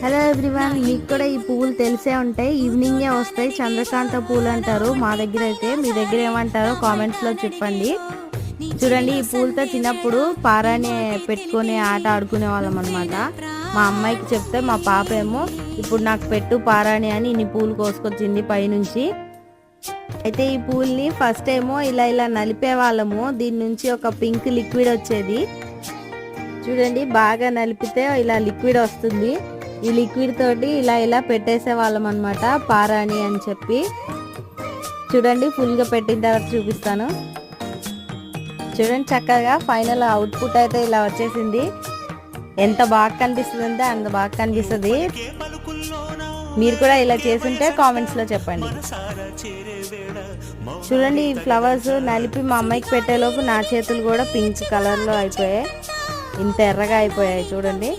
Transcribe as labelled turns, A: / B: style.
A: Hello everyone, మీకు కూడా ఈ పువ్వులు తెలిసే ఉంటాయి. ఈవినింగే వస్తాయి. చంద్రకాంత పూలు అంటారు మా దగ్గర అయితే. మీ దగ్గర ఏమంటారో కామెంట్స్లో చెప్పండి. చూడండి, ఈ పూలతో చిన్నప్పుడు పారాని పెట్టుకొని ఆట ఆడుకునే వాళ్ళం అనమాట. మా అమ్మాయికి చెప్తే మా పాప ఏమో ఇప్పుడు నాకు పెట్టు పారాని అని ఇన్ని పూలు కోసుకొచ్చింది పైనుంచి. అయితే ఈ పూల్ని ఫస్ట్ ఏమో ఇలా నలిపే వాళ్ళము. దీని నుంచి ఒక పింక్ లిక్విడ్ వచ్చేది. చూడండి, బాగా నలిపితే ఇలా లిక్విడ్ వస్తుంది. ఈ లిక్విడ్ తోటి ఇలా పెట్టేసే వాళ్ళం అనమాట పారాని అని చెప్పి. చూడండి, ఫుల్గా పెట్టిన తర్వాత చూపిస్తాను. చూడండి, చక్కగా ఫైనల్ అవుట్పుట్ అయితే ఇలా వచ్చేసింది. ఎంత బాగా కనిపిస్తుంది అంటే అంత బాగా కనిపిస్తుంది. మీరు కూడా ఇలా చేసుంటే కామెంట్స్లో చెప్పండి. చూడండి, ఈ ఫ్లవర్స్ నలిపి మా అమ్మాయికి పెట్టేలోపు నా చేతులు కూడా పింక్ కలర్లో అయిపోయాయి. ఇంత ఎర్రగా అయిపోయాయి చూడండి.